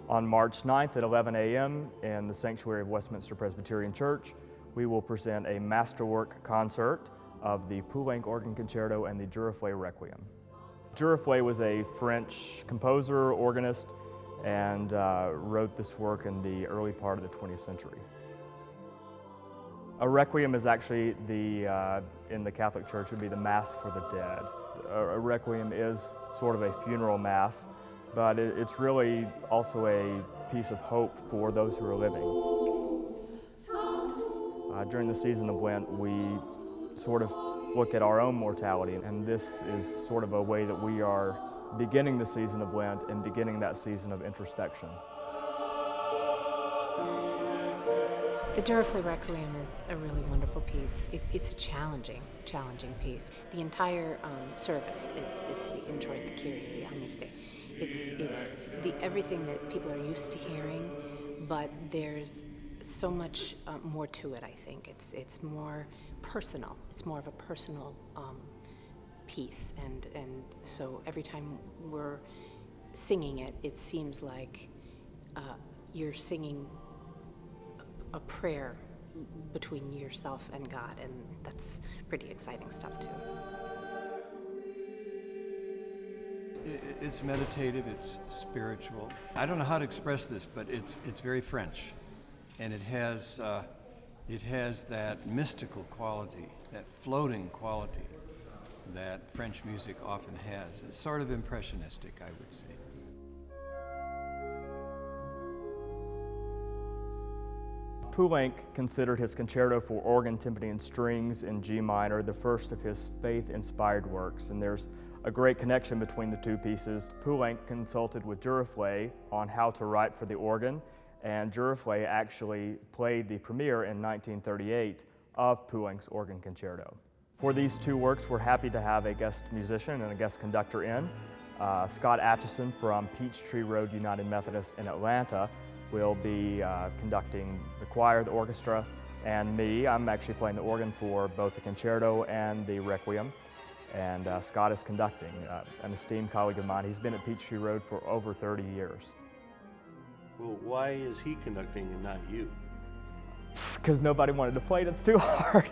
On March 9th at 11 a.m. in the sanctuary of Westminster Presbyterian Church, we will present a Masterwork concert of the Poulenc Organ Concerto and the Duruflé Requiem. Duruflé was a French composer, organist, and wrote this work in the early part of the 20th century. A requiem is actually in the Catholic Church, would be the Mass for the dead. A requiem is sort of a funeral mass, but it's really also a piece of hope for those who are living. During the season of Lent, we sort of look at our own mortality, and this is sort of a way that we are beginning the season of Lent and beginning that season of introspection. The Duruflé Requiem is a really wonderful piece. It's a challenging piece. The entire service, it's the introit, the Kyrie, the Agnus Dei. It's everything that people are used to hearing, but there's so much more to it, I think. It's more personal. It's more of a personal piece, and so every time we're singing it, it seems like you're singing a prayer between yourself and God, and that's pretty exciting stuff too. It's meditative, it's spiritual. I don't know how to express this, but it's very French, and it has that mystical quality, that floating quality that French music often has. It's sort of impressionistic, I would say. Poulenc considered his concerto for organ, timpani, and strings in G minor the first of his faith-inspired works, and there's a great connection between the two pieces. Poulenc consulted with Duruflé on how to write for the organ, and Duruflé actually played the premiere in 1938 of Poulenc's organ concerto. For these two works, we're happy to have a guest musician and a guest conductor in. Scott Atchison from Peachtree Road United Methodist in Atlanta will be conducting the choir, the orchestra, and me. I'm actually playing the organ for both the concerto and the requiem, and Scott is conducting, an esteemed colleague of mine. He's been at Peachtree Road for over 30 years. Well, why is he conducting and not you? Because nobody wanted to play it, it's too hard.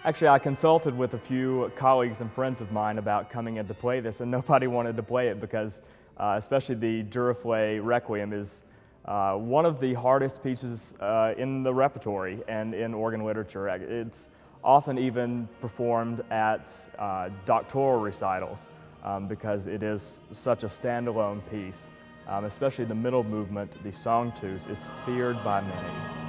Actually, I consulted with a few colleagues and friends of mine about coming in to play this, and nobody wanted to play it because, especially the Duruflé Requiem is one of the hardest pieces in the repertory and in organ literature. It's often even performed at doctoral recitals because it is such a standalone piece. Especially the middle movement, the song twos, is feared by many.